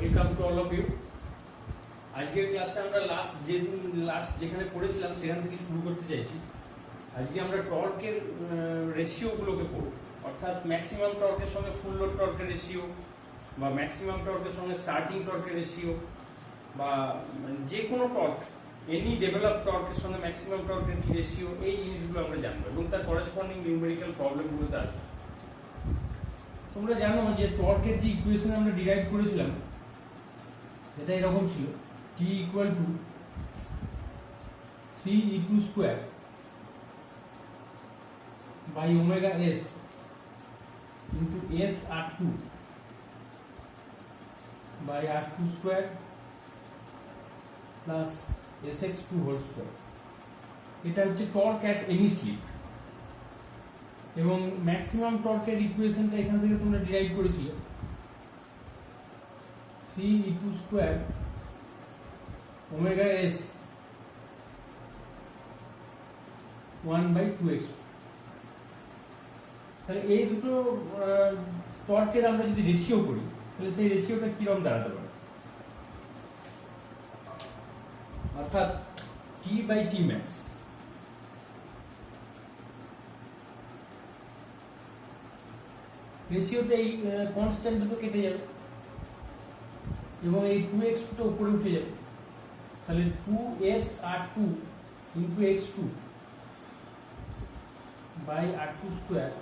Welcome to all of you. আজকের ক্লাসে আমরা লাস্ট যেখানে পড়েছিলাম সেখান থেকে শুরু করতে চাইছি। আজকে আমরা টর্কের রেশিওগুলোকে পড়ব, অর্থাৎ ম্যাক্সিমাম টর্কের সঙ্গে ফুল লোড টর্কের রেশিও, বা ম্যাক্সিমাম টর্কের সঙ্গে স্টার্টিং টর্কের রেশিও, বা যে কোনো টর্ক, এনি ডেভেলপ টর্কের সঙ্গে ম্যাক্সিমাম টর্কের কি রেশিও, এই জিনিসগুলো আমরা জানবো এবং তার করেসপন্ডিং নিউমেরিক্যাল প্রবলেমগুলোতে আসবো। তোমরা জানো যে টর্কের যে ইকুয়েশন আমরা ডিরাইভ করেছিলাম সেটা এরকম ছিল, T equal to 3e2 square by omega s into s r2 by r2 square plus sx2 whole square। এটা হচ্ছে টর্ক অ্যাট এনি স্লিপ, এবং ম্যাক্সিমাম টর্কের ইকুয়েশনটা এখান থেকে তোমরা ডিরাইভ করেছিলে 3e2 square omega s 1 by 2x। তাহলে এই দুটো টর্কের আমরা যদি রেশিও করি তাহলে সেই রেশিওটা কিরকম দাঁড়াতে পারে, অর্থাৎ t by t max রেশিওতে এই কনস্ট্যান্ট দুটো কেটে যাবে এবং এই 2x টা উপরে উঠে যাবে, তাহলে 2s r2 into x2 by r2 square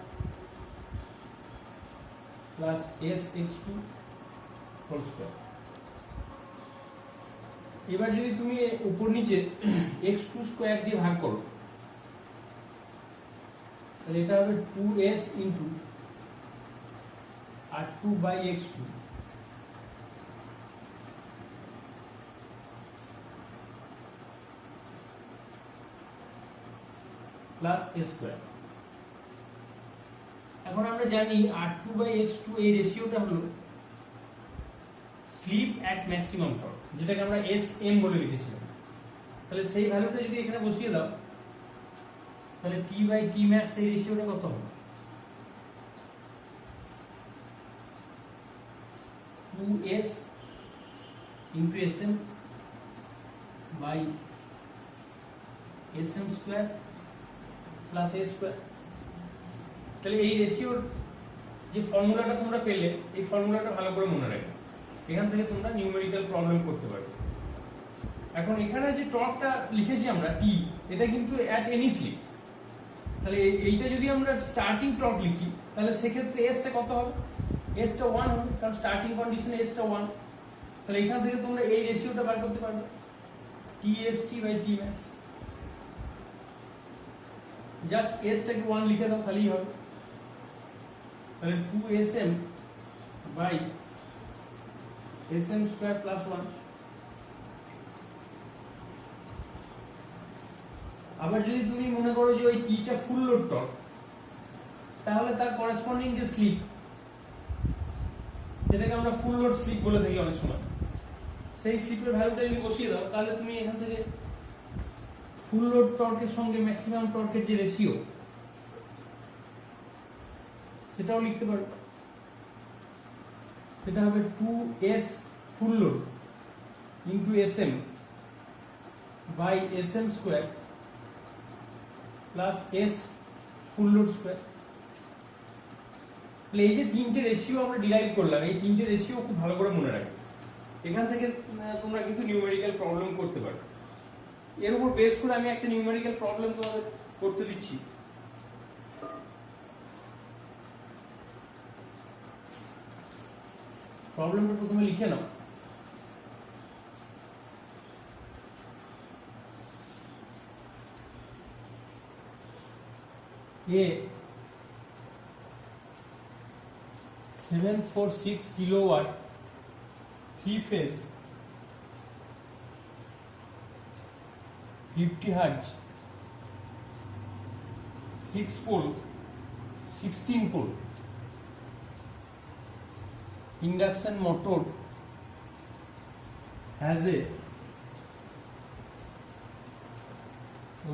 plus sx2 whole square। এবার যদি তুমি উপর নিচে x2 স্কয়ার দিয়ে ভাগ করো তাহলে এটা হবে 2s into r2 by x2 plus a square. এখন আমরা জানি r2 by x2 এই রেশিওটা হলো স্লিপ অ্যাট ম্যাক্সিমাম টর্ক, যেটাকে আমরা sm বলে লিখেছিলাম। তাহলে সেই ভ্যালুটা যদি এখানে বসিয়ে দাও তাহলে t by t max এই রেশিওটা কত হবে, 2s into sm by sm square plus a square. তাহলে এই রেশিওর যে ফর্মুলাটা তোমরা পেলে, এই ফর্মুলাটা ভালো করে মনে রাখবে, এখান থেকে তোমরা নিউমেরিক্যাল প্রবলেম করতে পারবে। এখন এখানে যে টর্কটা লিখেছি আমরা t, এটা কিন্তু অ্যাট এনি স্লিপ। তাহলে এইটা যদি আমরা স্টার্টিং টর্ক লিখি তাহলে সেক্ষেত্রে s টা কত হবে, s টা 1 হবে, কারণ স্টার্টিং কন্ডিশনে s টা 1। তাহলে এখান থেকে তোমরা এই রেশিওটা বার করতে পারবে, tst by t max। Just s টাকে 1 লিখে দাও তাহলেই হবে। তাহলে 2sm by sm square plus 1। আবার যদি তুমি মনে করো যে ওই t টা ফুল লোড টর্ক, তাহলে তার করেসপন্ডিং যে স্লিপ, যেটাকে আমরা ফুল লোড স্লিপ বলে থাকি অনেক সময়, সেই স্লিপের ভ্যালুটা যদি বসিয়ে দাও তাহলে তুমি এখান থেকে ফুল লোড টর্কের সঙ্গে ম্যাক্সিমাম টর্কের যে রেশিও সেটাও লিখতে পারো। সেটা হবে 2s full load into sm by sm square plus s full load square. এই যে তিনটে রেশিও আমরা ডিরাইভ করলাম, এই তিনটে রেশিও খুব ভালো করে মনে রাখবে, এখান থেকে তোমরা কিন্তু নিউমেরিক্যাল প্রবলেম করতে পারো। এর উপর বেস করে আমি একটা নিউমেরিক্যাল প্রবলেম তোমাদের করতে দিচ্ছি। প্রবলেমটা প্রথমে লিখে নাও। A 746 kilowatt 3 phase 50 hertz 6 pole 16 pole induction motor has a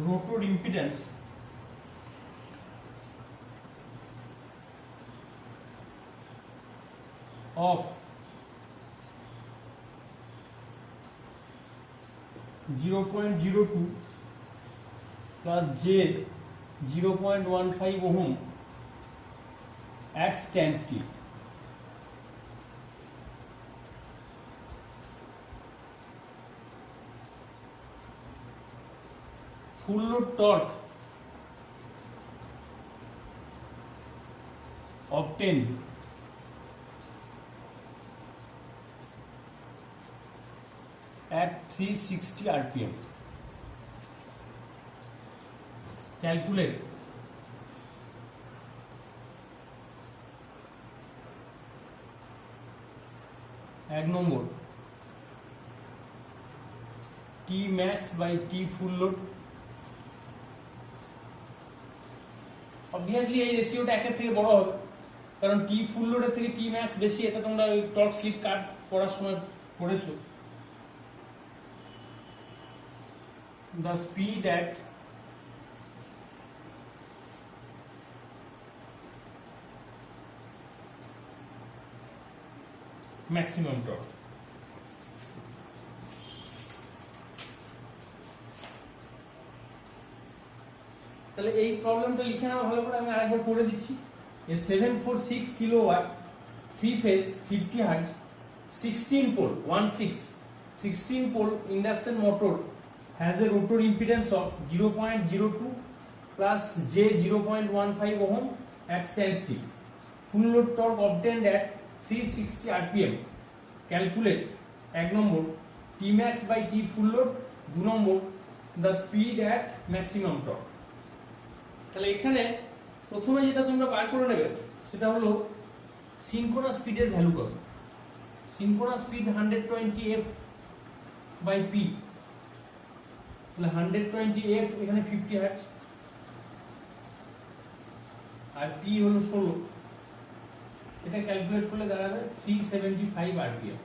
rotor impedance of 0.02 plus J 0.15 ohm at standstill. Full load torque obtained at 360 rpm. Calculate এক নম্বর T max by T full load. Obviously এই রেশিওটা একের থেকে বড় হবে, কারণ টি ফুল লোডের থেকে টি ম্যাক্স বেশি। এটা তোমরা ওই টর্ক স্লিপ কাট পড়ার সময় পড়েছো। The speed at maximum torque. তাহলে এই প্রবলেমটা লিখে নাও ভালো করে, আমি আরেকবার পড়ে দিচ্ছি। A 746 kilowatt 3 phase 50 hertz 16 pole induction motor has a rotor impedance of 0.02 plus J 0.15 ohm at standstill. Full load torque obtained at 360 rpm. Calculate এক নম্বর T max by T full load, 2 number the speed at maximum torque. তাহলে এখানে প্রথমে যেটা তোমরা বার করে নেবে সেটা হলো সিনক্রোনাস স্পিডের ভ্যালু কত। Synchronous speed 120 f by p, তাহলে 120 f এখানে 50 হার্টজ আর p হলো 16, এটা ক্যালকুলেট করলে দাঁড়াবে 375 rpm।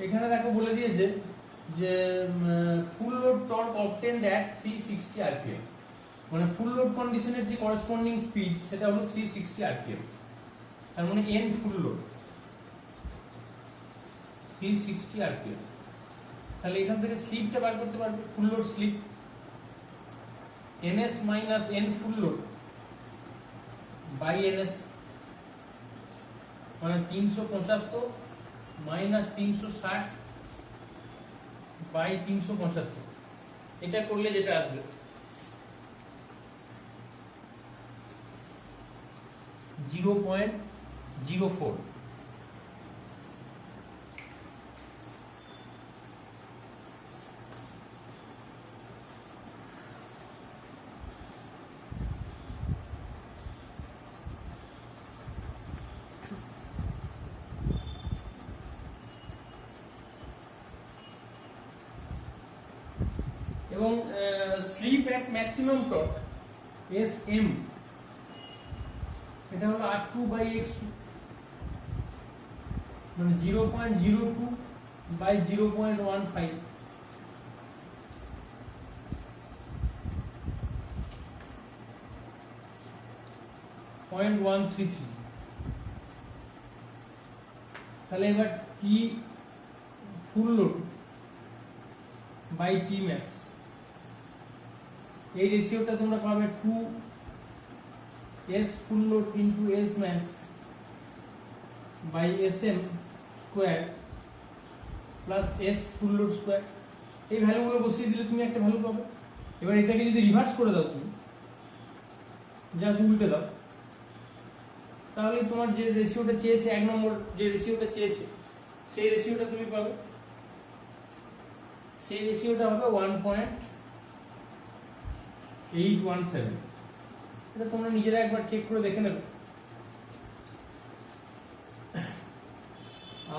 এখানে দেখো বলে দিয়েছে যে full load torque obtained at 360 rpm, মানে ফুল লোড কন্ডিশনের যে করেসপন্ডিং স্পিড সেটা হলো 360 rpm। তার মানে n ফুল লোড 360 rpm। তাহলে এখান থেকে স্লিপটা বার করতে পারবে, full load slip ns minus n full load by ns, মানে 375 মাইনাস 360 বাই 375। এটা করলে যেটা আসবে 0.04। এবং slip at maximum torque SM, এটা হলো R2 বাই X2, মানে 0.02 বাই 0.15, .133। তাহলে এবার T full load by T max, এই রেশিওটা তোমরা পাবে 2s full load into s max by sm square plus s full load square. এই ভ্যালুগুলো বসিয়ে দিলে তুমি একটা ভ্যালু পাবে। এবার এটাকে যদি রিভার্স করে দাও, তুমি জাস্ট উল্টে দাও, তাহলে তোমার যে রেশিওটা চেয়েছে, এক নম্বর যে রেশিওটা চেয়েছে সেই রেশিওটা তুমি পাবে। সেই রেশিওটা হবে 1.817। এটা তোমরা নিজেরা একবার চেক করে দেখে নেবে।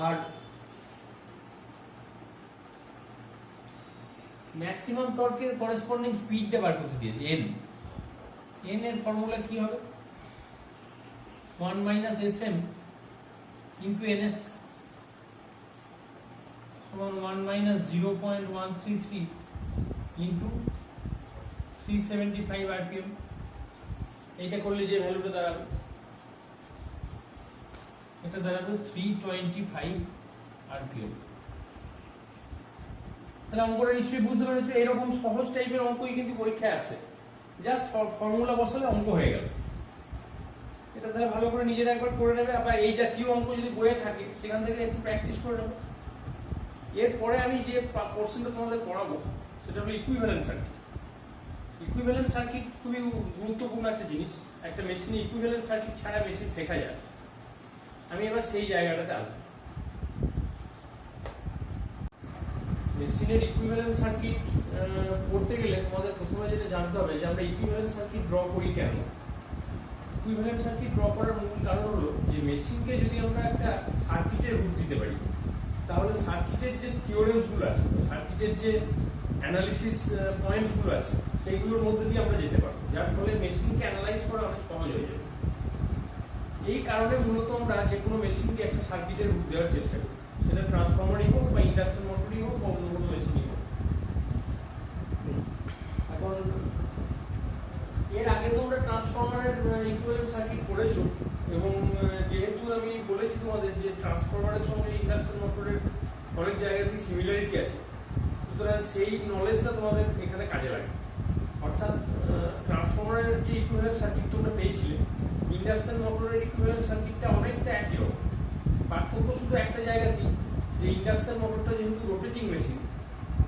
আর ম্যাক্সিমাম টর্কের করেসপন্ডিং স্পিডটা বার করতে দিয়েছে n। n এর ফর্মুলা কি হবে? 1 minus sm into ns সমান 1 minus 0.133 into 375 rpm। এইটা করলে যে ভ্যালুটা দাঁড়াবে, এটা দাঁড়াবে 325 আরপিএম। তাহলে অঙ্কটা নিশ্চয়ই বুঝতে পেরেছো, এরকম সহজ টাইপের অঙ্কই কিন্তু পরীক্ষায় আসে, জাস্ট ফর্মুলা বসালে অঙ্ক হয়ে গেল। এটা তাহলে ভালো করে নিজেরা একবার করে নেবে, আবার এই জাতীয় অঙ্ক যদি বইয়ে থাকে সেখান থেকে একটু প্র্যাকটিস করে নেবে। এরপরে আমি যে পোর্শনটা তোমাদের পড়াবো সেটা হলো ইকুইভ্যালেন্ট সার্কিট। ইকুইভ্যালেন্ট সার্কিট খুবই গুরুত্বপূর্ণ একটা জিনিস, একটা মেশিনে ইকুইভ্যালেন্ট সার্কিট ছাড়া মেশিন শেখা যায়। আমি এবার সেই জায়গাটাতে আসবো। মেশিনের ইকুইভ্যালেন্ট সার্কিট পড়তে গেলে তোমাদের প্রথমে যেটা জানতে হবে যে আমরা ইকুইভ্যালেন্ট সার্কিট ড্র করি কেন। ইকুইভ্যালেন্ট সার্কিট ড্র করার মূল কারণ হলো যে মেশিনকে যদি আমরা একটা সার্কিটের রূপ দিতে পারি তাহলে সার্কিটের যে থিওরেমসগুলো আছে, সার্কিটের যে অ্যানালিসিস পয়েন্টসগুলো আছে সেইগুলোর মধ্যে দিয়ে আমরা যেতে পারবো, যার ফলে মেশিনকে অ্যানালাইজ করা অনেক সহজ হয়ে যাবে। এই কারণে মূলত আমরা যে কোনো মেশিনকে একটা সার্কিটের রূপ দেওয়ার চেষ্টা করি, সেটা ট্রান্সফরমারই হোক বা ইন্ডাকশন মোটরই হোক বা অন্য কোনো মেশিনই হোক। এখন এর আগে তোমরা ট্রান্সফরমারের ইকুইভ্যালেন্ট সার্কিট পড়েছো, এবং যেহেতু আমি বলেছি তোমাদের যে ট্রান্সফরমারের সঙ্গে ইন্ডাকশন মোটরের অনেক জায়গাতেই সিমিলারিটি আছে, সুতরাং সেই নলেজটা তোমাদের এখানে কাজে লাগে। অর্থাৎ ট্রান্সফরমারের যে ইকুইভ্যালেন্ট সার্কিট তোমরা পেয়েছিলে, ইন্ডাকশন মোটরের ইকুইভ্যালেন্ট সার্কিটটা অনেকটা একই রকম। পার্থক্য শুধু একটা জায়গাতেই, যে ইন্ডাকশন মোটরটা যেহেতু রোটেটিং মেশিন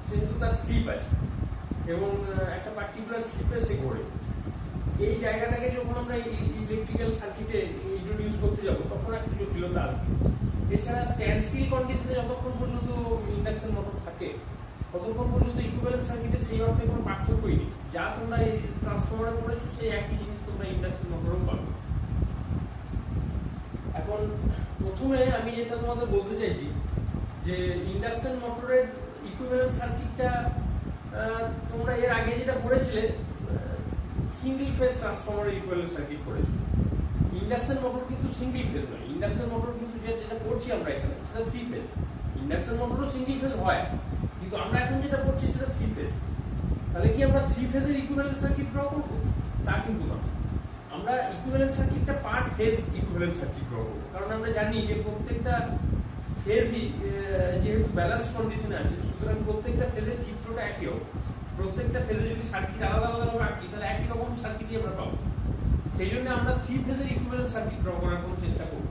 সেহেতু তার স্লিপ আছে এবং একটা পার্টিকুলার স্লিপে সে ঘোরে। এই জায়গাটাকে যখন আমরা ইলেকট্রিক্যাল সার্কিটে ইন্ট্রোডিউস করতে যাব তখন একটা জটিলতা আসবে। এছাড়া স্ট্যান্ড স্টিল কন্ডিশনে যতক্ষণ পর্যন্ত ইন্ডাকশন মোটর থাকে ততক্ষণ পর্যন্ত ইকুইভ্যালেন্ট সার্কিটে সেই অর্থে কোনো পার্থক্যই নেই। যা তোমরা এই ট্রান্সফরমারে পড়েছো সেই একই জিনিস তোমরা ইন্ডাকশন মোটরেও পাবে। এখন প্রথমে আমি যেটা তোমাদের বলতে চাইছি যে ইন্ডাকশন মোটরের ইকুইভ্যালেন্ট সার্কিটটা তোমরা এর আগে যেটা পড়েছিলে সিঙ্গেল ফেজ ট্রান্সফরমারের ইকুইভ্যালেন্ট সার্কিট পড়েছো। ইন্ডাকশন মোটর কিন্তু সিঙ্গেল ফেজ নয়, ইন্ডাকশন মোটর কিন্তু যেটা পড়ছি আমরা এখানে সেটা 3 ফেজ। ইন্ডাকশন মোটরও সিঙ্গেল ফেজ হয়, কিন্তু আমরা এখন যেটা পড়ছি সেটা 3 ফেজ। তাহলে কি আমরা 3 ফেজের ইকুইভ্যালেন্ট সার্কিট ড্র করব? তা কিন্তু না, আমরা ইকুইভ্যালেন্ট সার্কিটটা per phase equivalent circuit draw করব। কারণ আমরা জানি যে প্রত্যেকটা ফেজই যেহেতু ব্যালেন্স কন্ডিশনে আছে, সুতরাং প্রত্যেকটা ফেজের চিত্রটা একই হবে। প্রত্যেকটা ফেজে যদি সার্কিট আলাদা আলাদা রাখি তাহলে একই রকম সার্কিটই আমরা পাবো। সেই জন্য আমরা 3 ফেজের ইকুইভ্যালেন্ট সার্কিট ড্র করার কোনো চেষ্টা করব।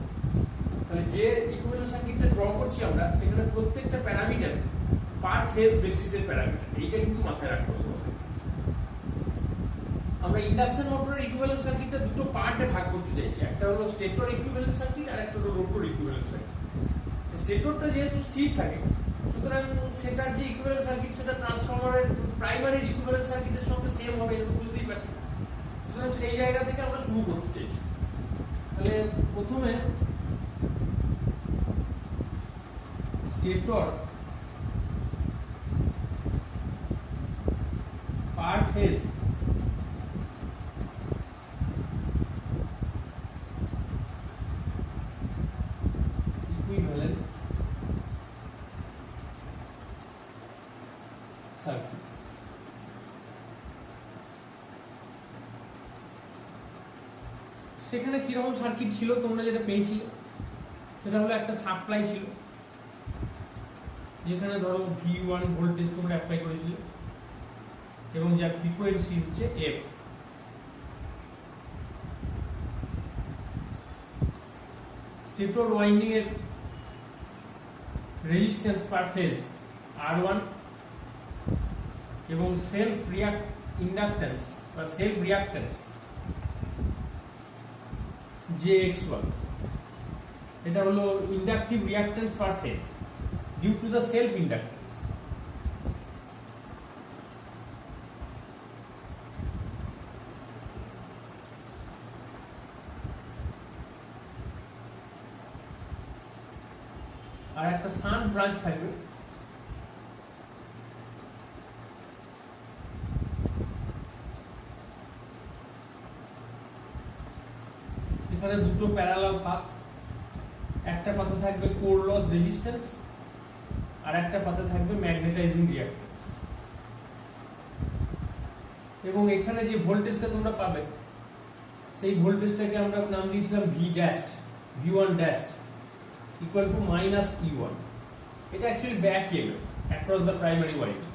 তাহলে যে ইকুইভ্যালেন্ট সার্কিটটা ড্র করছি আমরা সেখানে প্রত্যেকটা প্যারামিটার পার ফেজ বেসিসের প্যারামিটার, এইটা কিন্তু মাথায় রাখতে হবে। আমরা ইন্ডাকশন মোটরের ইকুইভ্যালেন্ট সার্কিটটা দুটো পার্টে ভাগ করতে চাইছি, একটা হলো স্টেটর ইকুইভ্যালেন্ট সার্কিট আর একটা হলো রোটর ইকুইভ্যালেন্ট সার্কিট। স্টেটরটা যেহেতু স্থির থাকে সুতরাং সেটার যে ইকুইভ্যালেন্ট সার্কিট সেটা ট্রান্সফরমারের প্রাইমারির ইকুইভ্যালেন্ট সার্কিটের সঙ্গে সেম হবে, এটা বুঝতেই পারছো। সুতরাং সেই জায়গা থেকে আমরা শুরু করতে চাইছি। তাহলে প্রথমে স্টেটর পার ফেজ ইকুইভ্যালেন্ট সার্কিট। সেখানে কিরকম সার্কিট ছিল তোমরা যেটা পেয়েছিলে সেটা হলো একটা সাপ্লাই ছিল, যেখানে ধরো V1 ভোল্টেজ তোমরা অ্যাপ্লাই করেছিলে এবং যার ফ্রিকোয়েন্সি হচ্ছে f। স্টেটর ওয়াইন্ডিং এর রেজিস্ট্যান্স পার ফেজ R1 এবং সেলফ ইন্ডাক্ট্যান্স বা সেলফ রিঅ্যাক্ট্যান্স JX1, এটা হলো inductive reactance per phase due to the self inductance. আর একটা শান্ট ব্রাঞ্চ থাকবে, এখানে দুটো প্যারালাল পাথ, একটা পাথে থাকবে কোর লস রেজিস্ট্যান্স আর একটা পাথে থাকবে ম্যাগনেটাইজিং রিঅ্যাক্ট্যান্স। এবং এখানে যে ভোল্টেজটা তোমরা পাবে সেই ভোল্টেজটাকে আমরা নাম দিয়েছিলাম V1 dash equal to -E1। এটা actually back EMF across the primary winding,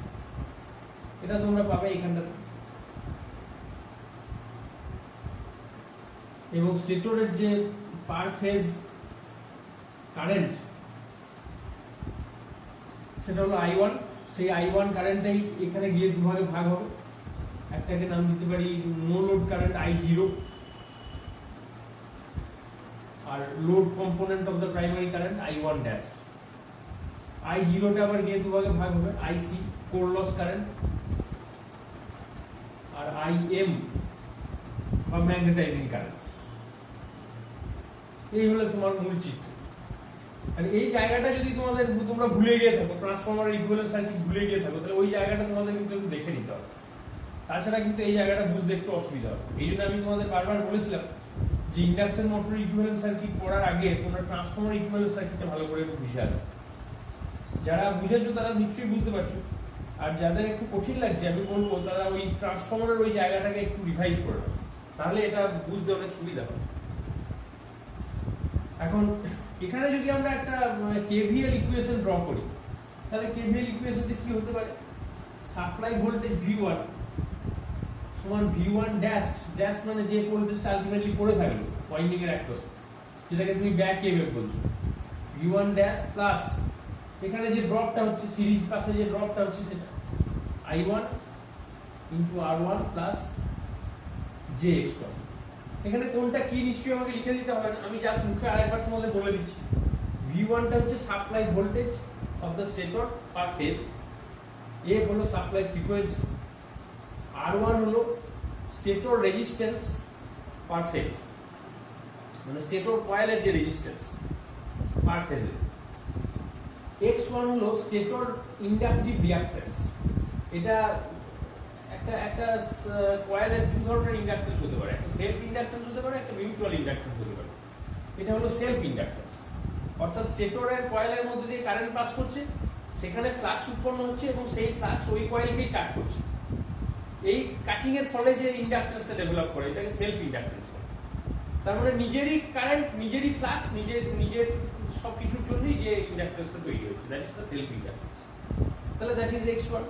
এটা তোমরা পাবে এখানটাতে। এবং স্টেটরের যে পার ফেজ কারেন্ট সেটা হলো I1, সেই I1 কারেন্টটাই এখানে গিয়ে দুভাগে ভাগ হবে। একটাকে নাম দিতে পারি নো লোড কারেন্ট I0, আর load component of the primary current I1 dash. I0টা আবার গিয়ে দুভাগে ভাগ হবে, IC কোর লস কারেন্ট, আর IM বা ম্যাগনেটাইজিং কারেন্ট। এই হলো তোমার মূল চিত্র। আর এই জায়গাটা যদি তোমরা ভুলে গিয়ে থাকো, ট্রান্সফরমার ইকুইভ্যালেন্ট সার্কিট ভুলে গিয়ে থাকো, তাহলে ওই জায়গাটা তোমাদের কিন্তু একটু দেখে নিতে হবে। তাছাড়া কিন্তু এই জায়গাটা বুঝতে একটু অসুবিধা হবে। এই জন্য আমি তোমাদের বারবার বলেছিলাম যে ইন্ডাকশন মোটর ইকুইভ্যালেন্ট সার্কিট পড়ার আগে তোমরা ট্রান্সফরমার ইকুইভ্যালেন্ট সার্কিটটা ভালো করে একটু বুঝে আসো। যারা বুঝেছো তারা নিশ্চয়ই বুঝতে পারছো, আর যাদের একটু কঠিন লাগছে আমি বলবো তারা ওই ট্রান্সফরমারের ওই জায়গাটাকে একটু রিভাইজ করে নাও, তাহলে এটা বুঝতে অনেক সুবিধা হবে। এখন এখানে যদি আমরা একটা কেভিএল ইকুয়েশন ড্র করি, তাহলে কেভিএল ইকুয়েশনতে কি হতে পারে? সাপ্লাই ভোল্টেজ V1 সমান V1 ড্যাশ, ড্যাশ মানে যে ভোল্টেজটা আলটিমেটলি পড়ে থাকলো ওয়াইন্ডিং এর অ্যাক্রস, যেটাকে তুমি ব্যাক ইএমএফ বলছো, V1 ড্যাশ প্লাস এখানে যে ড্রপটা হচ্ছে সিরিজ পাথে যে ড্রপটা হচ্ছে সেটা I1 into R1 plus JX1। এখানে কোনটা কি নিশ্চয়ই আমাকে লিখে দিতে হবে না, আমি জাস্ট মুখে আরেকবার তোমাদের বলে দিচ্ছি। V1টা হচ্ছে supply voltage of the stator per phase, F হলো সাপ্লাই ফ্রিকোয়েন্সি, R1 হলো স্টেটর রেজিস্ট্যান্স পার ফেজ, মানে স্টেটর কয়েলের যে রেজিস্ট্যান্স পার ফেজে, X1 হলো স্টেটর ইন্ডাকটিভ রিঅ্যাক্ট্যান্স। এটা একটা কয়েলের দু ধরনের ইন্ডাকট্যান্স হতে পারে, একটা সেলফ ইন্ডাকট্যান্স হতে পারে, একটা মিউচুয়াল ইন্ডাকট্যান্স হতে পারে। এটা হলো সেলফ ইন্ডাকট্যান্স, অর্থাৎ স্টেটরের কয়েলের মধ্যে দিয়ে কারেন্ট পাস করছে, সেখানে ফ্লাক্স উৎপন্ন হচ্ছে এবং সেই ফ্লাক্স ওই কয়েলকেই কাট করছে। এই কাটিং এর ফলে যে ইন্ডাকট্যান্সটা ডেভেলপ করে এটাকে সেলফ ইন্ডাকট্যান্স বলে। তার মানে নিজেরই কারেন্ট, নিজেরই ফ্লাক্স, নিজের সবকিছুর জন্যই যে ইন্ডাকট্যান্সটা তৈরি হচ্ছে, that is the self inductance. তাহলে দ্যাট ইজ X1।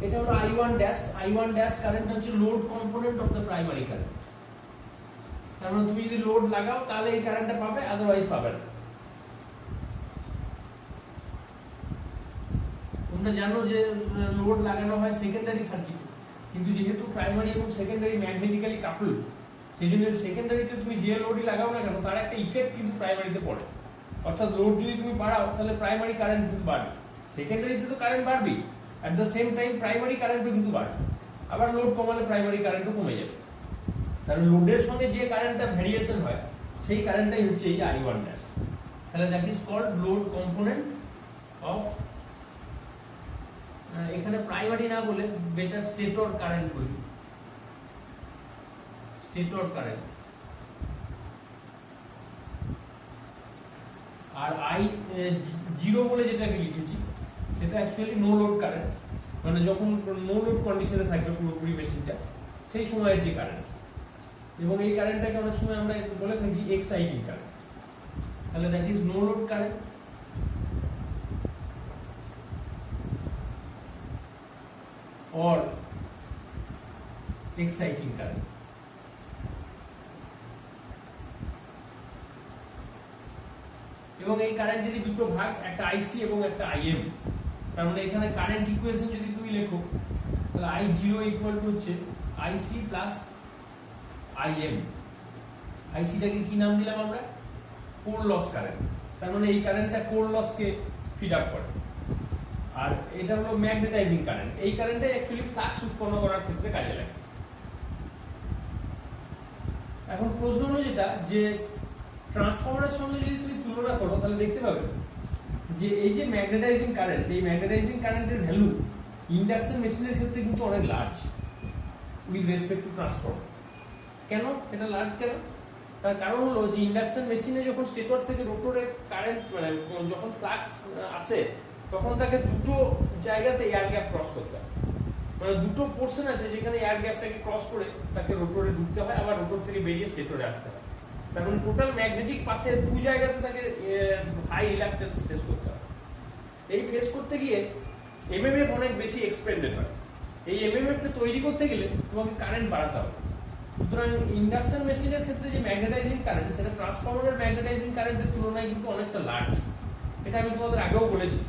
এটা হলো I1 dash, I1 dash current হচ্ছে load component of the primary current. তার মানে তুমি যদি লোড লাগাও তাহলে এই কারেন্টটা পাবে, আদারওয়াইজ পাবে না। তোমরা জানো যে লোড লাগানো হয় সেকেন্ডারি সার্কিটে, কিন্তু যেহেতু প্রাইমারি এবং সেকেন্ডারি ম্যাগনেটিক্যালি কাপলড, সেই জন্য সেকেন্ডারিতে তুমি যে লোডই লাগাও না কেন তার একটা ইফেক্ট কিন্তু প্রাইমারিতে পড়ে। অর্থাৎ লোড যদি তুমি বাড়াও তাহলে প্রাইমারি কারেন্ট কিন্তু বাড়বে, সেকেন্ডারিতে তো কারেন্ট বাড়বেই, at the same time primary কারেন্টও কিন্তু বাড়বে। আবার লোড কমালে প্রাইমারি কারেন্টও কমে যাবে। তাহলে লোডের সঙ্গে যে কারেন্টটা ভ্যারিয়েশন হয় সেই কারেন্টটাই হচ্ছে এই I1 ড্যাশ। তাহলে that is called load component of, এখানে প্রাইমারি না বলে বেটার স্টেটর কারেন্ট বলি, স্টেটর কারেন্ট। আর I0 বলে যেটাকে লিখেছি সেটা অ্যাকচুয়ালি নো লোড কারেন্ট, মানে যখন নো লোড কন্ডিশনে থাকবে পুরোপুরি মেশিনটা সেই সময়ের যে কারেন্ট, এবং এই কারেন্টটাকে অনেক সময় আমরা বলে থাকি এক্সাইটিং কারেন্ট। তাহলে that is no load current or exciting current। এবং এই কারেন্টেরই দুটো ভাগ, একটা IC এবং একটা IM। তার মানে এখানে কারেন্ট ইকুয়েশন যদি তুমি লেখো তাহলে I0 ইকুয়াল টু হচ্ছে IC প্লাস IM। IC-টাকে কি নাম দিলাম আমরা? Core loss current. তার মানে এই কারেন্টটা কোর লসকে ফিড আপ করে। আর এটা হলো ম্যাগনেটাইজিং কারেন্ট, এই কারেন্টটা অ্যাকচুয়ালি ফ্লাক্স উৎপন্ন করার ক্ষেত্রে কাজে লাগে। এখন প্রশ্ন হলো যেটা যে ট্রান্সফরমারের সঙ্গে যদি তুমি তুলনা করো তাহলে দেখতে পাবে যে এই যে ম্যাগনেটাইজিং কারেন্ট, এই ম্যাগনেটাইজিং কারেন্টের ভ্যালু ইন্ডাকশন মেশিনের ক্ষেত্রে কিন্তু অনেক large with respect to transformer. কেন এটা লার্জ? কেন? তার কারণ হলো যে ইন্ডাকশন মেশিনে যখন স্টেটর থেকে রোটরে কারেন্ট যখন ফ্লাক্স আসে তখন তাকে দুটো জায়গাতে এয়ার গ্যাপ ক্রস করতে হয়, মানে দুটো পোর্শন আছে যেখানে এয়ার গ্যাপটাকে ক্রস করে তাকে রোটরে ঢুকতে হয়, আবার রোটর থেকে বেরিয়ে স্টেটরে আসতে হয়। তার মানে টোটাল ম্যাগনেটিক পাথের দুই জায়গাতে তাকে হাই রিলাক্টেন্স ফেস করতে হয়। এই ফেস করতে গিয়ে এমএমএফ অনেক বেশি এক্সপেন্ডেড হয়। এই এমএমএফটা তৈরি করতে গেলে তোমাকে কারেন্ট বাড়াতে হবে। সুতরাং ইন্ডাকশন মেশিনের ক্ষেত্রে যে ম্যাগনেটাইজিং কারেন্ট, সেটা ট্রান্সফরমারের ম্যাগনেটাইজিং কারেন্টের তুলনায় কিন্তু অনেকটা লার্জ। এটা আমি তোমাদের আগেও বলেছি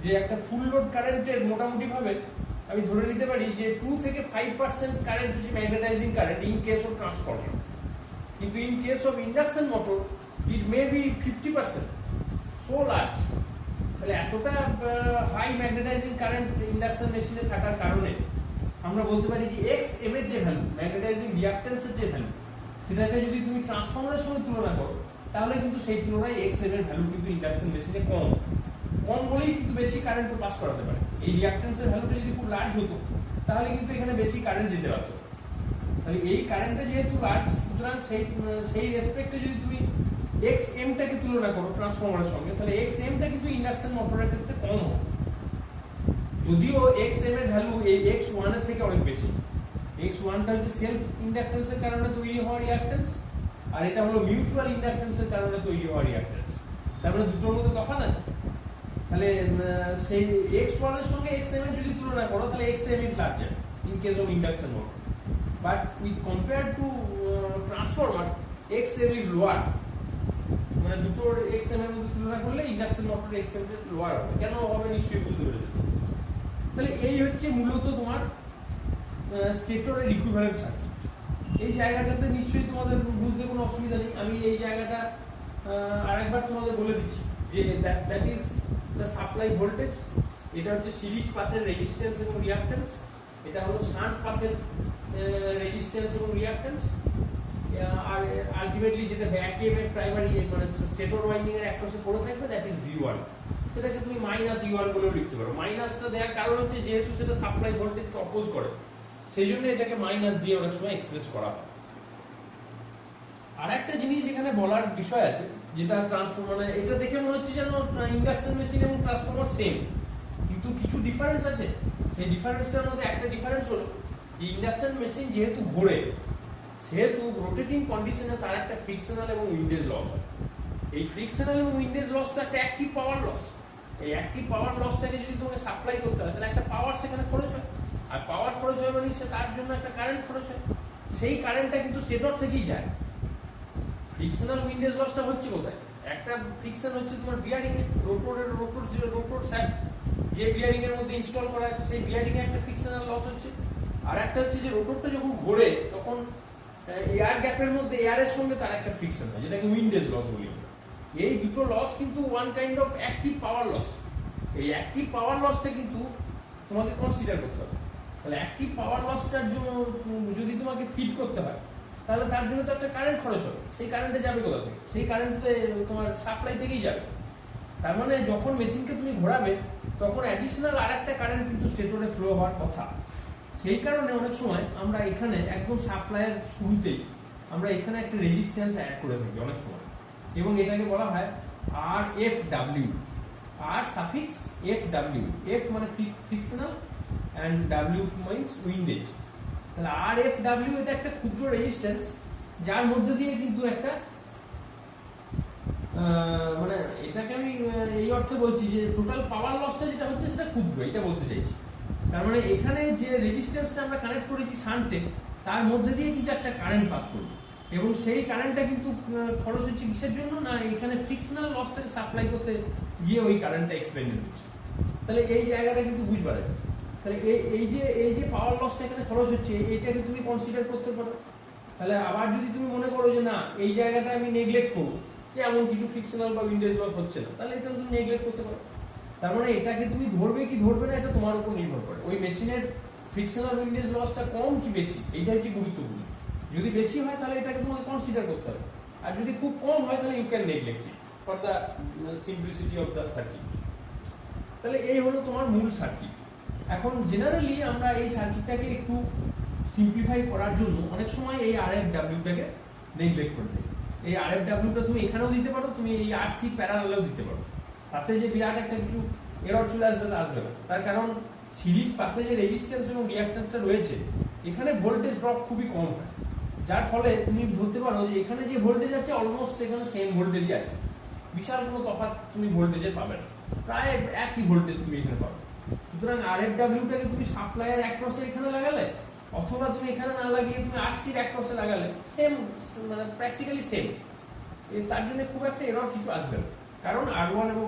যে একটা ফুল লোড কারেন্টের মোটামুটি ভাবে আমি ধরে নিতে পারি যে 2 থেকে 5% কারেন্ট হচ্ছে magnetising current in case of transformer, কিন্তু in case of induction motor it may be 50%, so large. তাহলে এতটা হাই ম্যাগনেটাইজিং কারেন্ট ইন্ডাকশন মেশিনে থাকার কারণে আমরা বলতে পারি যে এক্স এম এর যে ভ্যালু, ম্যাগনেটাইজিং রিঅ্যাকট্যান্সের যে ভ্যালু, সেটাকে যদি তুমি ট্রান্সফরমারের সঙ্গে তুলনা করো তাহলে কিন্তু সেই তুলনায় এক্স এম এর ভ্যালু কিন্তু ইন্ডাকশন মেশিনে কম বলেই কিন্তু বেশি কারেন্ট পাস করাতে পারে। এই রিঅ্যাকট্যান্সের ভ্যালুটা যদি খুব লার্জ হতো তাহলে কিন্তু এখানে বেশি কারেন্ট যেতে পারতো। তাহলে এই কারেন্টটা যেহেতু লার্জ, সুতরাং সেই রেসপেক্টে যদি তুমি এক্স এমটাকে তুলনা করো ট্রান্সফরমারের সঙ্গে, তাহলে এক্স এমটা কিন্তু ইন্ডাকশন মোটরের ক্ষেত্রে কম হবে। যদিও এক্স এম এর ভ্যালু এই এক্স ওয়ান এর থেকে অনেক বেশি। এক্স ওয়ানটা হচ্ছে সেলফ ইন্ডাকটেন্সের কারণে তৈরি হওয়া রিঅ্যাকট্যান্স, আর এটা হলো মিউচুয়াল ইন্ডাকটেন্সের কারণে তৈরি হওয়া রিঅ্যাকট্যান্স। তার মানে দুটোর মধ্যে তফাৎ আছে। তাহলে সেই এক্স ওয়ান এর সঙ্গে এক্স এম এর যদি তুলনা করো তাহলে X M is larger in case of induction motor, but with compare to transformer X M is lower. মানে দুটোর এক্স এম এর মধ্যে তুলনা করলে ইন্ডাকশন মোটরের এক্স এম লোয়ার হবে। কেন হবে নিশ্চয়ই বুঝতে পেরেছো। তাহলে এই হচ্ছে মূলত তোমার স্টেটরের ইকুইভ্যালেন্ট সার্কিট। এই জায়গাটাতে নিশ্চয়ই তোমাদের বুঝতে কোনো অসুবিধা নেই। আমি এই জায়গাটা আরেকবার তোমাদের বলে দিচ্ছি যে that is the supply voltage. এটা হচ্ছে সিরিজ পাথের রেজিস্ট্যান্স এবং রিঅ্যাকট্যান্স। এটা হলো শান্ট পাথের রেজিস্ট্যান্স এবং রিঅ্যাকট্যান্স। আর আলটিমেটলি যেটা ব্যাক এর প্রাইমারি মানে স্টেটর ওয়াইন্ডিং এর একপাশে পড়ে থাকবে, দ্যাট ইজ V1। সেটাকে তুমি মাইনাস ইউ1 বলেও লিখতে পারো। মাইনাসটা দেওয়ার কারণ হচ্ছে যেহেতু সেটা সাপ্লাই ভোল্টেজকে অপোজ করে, সেই জন্য এটাকে মাইনাস দিয়ে অনেক সময় এক্সপ্রেস করা হয়। আর একটা জিনিস এখানে বলার বিষয় আছে, যেটা ট্রান্সফরমার, এটা দেখে মনে হচ্ছে যেন ইন্ডাকশন মেশিন এবং ট্রান্সফরমার সেম, কিন্তু কিছু ডিফারেন্স আছে। সেই ডিফারেন্সটার মধ্যে একটা ডিফারেন্স হলো যে ইন্ডাকশন মেশিন যেহেতু ঘোরে, সেহেতু রোটেটিং কন্ডিশনে তার একটা ফ্রিকশনাল এবং উইন্ডেজ লস হয়। এই ফ্রিকশনাল এবং উইন্ডেজ লস তো একটা অ্যাক্টিভ পাওয়ার লস। এই অ্যাক্টিভ পাওয়ার লসটাকে যদি তোমাকে সাপ্লাই করতে হয় তাহলে একটা পাওয়ার সেখানে খরচ হয়, আর পাওয়ার খরচ হয় মানে তার জন্য একটা কারেন্ট খরচ হয়। সেই কারেন্টটা কিন্তু স্টেটর থেকেই যায়। ফ্রিকশনাল উইন্ডেজ লসটা হচ্ছে কোথায়? একটা ফ্রিকশন হচ্ছে তোমার বিয়ারিং এ, রোটর স্যাপ যে বিয়ারিং এর মধ্যে ইনস্টল করা আছে সেই বিয়ারিং এ একটা ফ্রিকশনাল লস হচ্ছে। আর একটা হচ্ছে যে রোটরটা যখন ঘোরে তখন এয়ার গ্যাপের মধ্যে এয়ারের সঙ্গে তার একটা ফ্রিকশন হয়, যেটাকে উইন্ডেজ লস বলি। এই দুটো লস কিন্তু one kind of active power loss. এই অ্যাক্টিভ পাওয়ার লসটা কিন্তু তোমাকে কনসিডার করতে হবে। তাহলে অ্যাক্টিভ পাওয়ার লসটার জন্য যদি তোমাকে ফিড করতে হয় তাহলে তার জন্য তো একটা কারেন্ট খরচ হবে। সেই কারেন্টে যাবে কোথা থেকে? সেই কারেন্টে তোমার সাপ্লাই থেকেই যাবে। তার মানে যখন মেশিনকে তুমি ঘোরাবে তখন অ্যাডিশনাল আর একটা কারেন্ট কিন্তু স্টেটরে ফ্লো হওয়ার কথা। সেই কারণে অনেক সময় আমরা এখানে একদম সাপ্লাইয়ের শুরুতেই আমরা এখানে একটা রেজিস্ট্যান্স অ্যাড করে থাকি অনেক সময়, এবং এটাকে বলা হয় RFW, আর সাফিক্স FW। F মানে frictional and W means windage. তাহলে RFW এটা একটা ক্ষুদ্র রেজিস্ট্যান্স যার মধ্যে দিয়ে কিন্তু একটা মানে এটাকে আমি এই অর্থে বলছি যে টোটাল পাওয়ার লসটা যেটা হচ্ছে সেটা ক্ষুদ্র, এটা বলতে চাইছি। তার মানে এখানে যে রেজিস্ট্যান্সটা আমরা কানেক্ট করেছি শান্টে, তার মধ্যে দিয়ে কিন্তু একটা কারেন্ট পাস করবে, এবং সেই কারেন্টটা কিন্তু খরচ হচ্ছে কিসের জন্য না এখানে ফ্রিকশনাল লসটাকে সাপ্লাই করতে গিয়ে ওই কারেন্টটা এক্সপেন্ডেড হচ্ছে। তাহলে এই জায়গাটা কিন্তু বুঝবার আছে। তাহলে এই যে পাওয়ার লসটা এখানে খরচ হচ্ছে, এইটাকে তুমি কনসিডার করতে পারো। তাহলে আবার যদি তুমি মনে করো যে না এই জায়গাটা আমি নেগলেক্ট করবো, যে এমন কিছু ফ্রিকশনাল বা উইন্ডেজ লস হচ্ছে না, তাহলে এটা তুমি নেগলেক্ট করতে পারো। তার মানে এটাকে তুমি ধরবে কি ধরবে না এটা তোমার উপর নির্ভর করে। ওই মেশিনের ফ্রিকশনাল উইন্ডেজ লসটা কম কি বেশি, এইটা হচ্ছে গুরুত্বপূর্ণ। যদি বেশি হয় তাহলে এটাকে তোমাকে কনসিডার করতে হবে, আর যদি খুব কম হয় তাহলে you can neglect it for the simplicity of the circuit. তাহলে এই হলো তোমার মূল সার্কিট। এখন জেনারেলি আমরা এই সার্কিটটাকে একটু সিম্পলিফাই করার জন্য অনেক সময় এই RFW-টাকে নেগলেক্ট করে থাকি। এই RFW-টা তুমি এখানেও দিতে পারো, তুমি এই RC প্যারালালেও দিতে পারো। তাতে যে বিরাট একটা কিছু এরর চলে আসবে তা আসবে না। তার কারণ সিরিজ পাথে যে রেজিস্ট্যান্স এবং রিঅ্যাকট্যান্সটা রয়েছে, এখানে ভোল্টেজ ড্রপ খুবই কম হয়। যার ফলে তুমি ধরতে পারো যে এখানে যে ভোল্টেজ আছে অলমোস্ট এখানে সেম ভোল্টেজই আছে, বিশাল কোনো তফাৎ তুমি ভোল্টেজে পাবে না, প্রায় একই ভোল্টেজ তুমি এখানে পাবে। সুতরাং আরএফডব্লিউটাকে তুমি সাপ্লাইয়ের অ্যাক্রসে এখানে লাগালে অথবা তুমি এখানে না লাগিয়ে তুমি আরসির অ্যাক্রসে লাগালে সেম, মানে প্র্যাকটিক্যালি সেম। তার জন্য খুব একটা এরর কিছু আসবে না, কারণ R1 এবং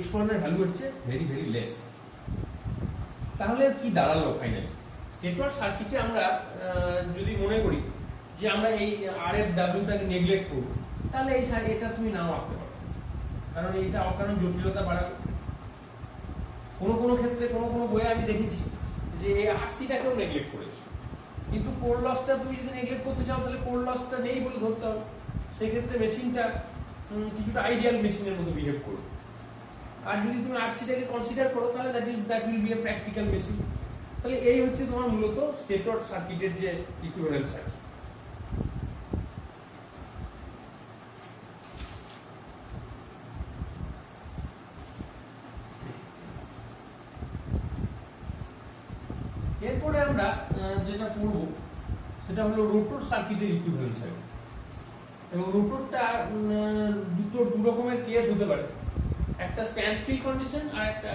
X1 এর ভ্যালু হচ্ছে ভেরি ভেরি লেস। তাহলে কি দাঁড়ালো ফাইনালি? স্টেটর সার্কিটে আমরা যদি মনে করি যে আমরা এই আরএফডব্লিউটাকে নেগলেক্ট করব, তাহলে এটা তুমি নাও আঁকতে পারো, কারণ এইটা অকারণ জটিলতা বাড়াবে। কোনো ক্ষেত্রে কোনো বইয়ে আমি দেখেছি যে আরসিটাকেও নেগলেক্ট করেছে, কিন্তু কোর লসটা তুমি যদি নেগলেক্ট করতে চাও তাহলে কোর লসটা নেই বলে ধরতে হবে। সেই ক্ষেত্রে মেশিনটা কিছুটা আইডিয়াল মেশিনের মতো বিহেভ করবে। আর যদি তুমি আরসিটাকে কনসিডার করো তাহলে that will B a practical machine. তাহলে এই হচ্ছে তোমার মূলত স্টেটর সার্কিটের যে ইকুইভ্যালেন্ট সার্কিট। এরপরে আমরা যেটা পড়ব সেটা হলো রোটর সার্কিটের ইকুইভ্যালেন্ট সার্কিট। এবং রোটরটা দু রকমের কেস হতে পারে, একটা স্ট্যান্ড স্টিল কন্ডিশন আর একটা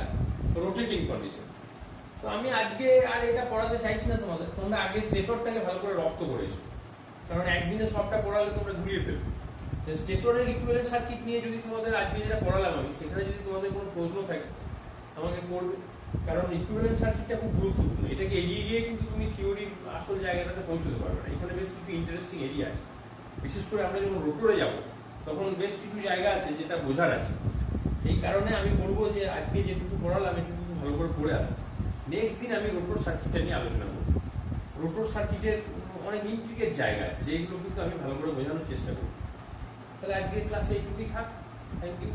রোটেটিং কন্ডিশন। তো আমি আজকে আর এটা পড়াতে চাইছি না তোমাদের, তোমরা আগে স্টেটরটাকে ভালো করে রপ্ত করেছো, কারণ একদিনে সবটা পড়ালে তোমরা ঘুরিয়ে ফেলবে। স্টেটরের ইকুইভ্যালেন্ট সার্কিট নিয়ে যদি তোমাদের আজকে যেটা পড়ালাম আমি, সেখানে যদি তোমাদের কোনো প্রশ্ন থাকে আমাকে করবে, কারণ ইকুইভ্যালেন্ট সার্কিটটা খুব গুরুত্বপূর্ণ। এটাকে এড়িয়ে গিয়ে কিন্তু তুমি থিওরির আসল জায়গাটাতে পৌঁছতে পারবে না। এখানে বেশ কিছু ইন্টারেস্টিং এরিয়া আছে, বিশেষ করে আমরা যখন রোটরে যাব তখন বেশ কিছু জায়গা আছে যেটা বোঝার আছে। এই কারণে আমি বলবো যে আজকে যেটুকু পড়ালাম এটুকু ভালো করে পড়ে আসো। নেক্সট দিন আমি রোটর সার্কিটটা নিয়ে আলোচনা করব। রোটর সার্কিটের অনেক ইন্ট্রিকেট জায়গা আছে যেগুলো কিন্তু আমি ভালো করে বোঝানোর চেষ্টা করব। তাহলে আজকের ক্লাসে এইটুকুই থাক। Thank you.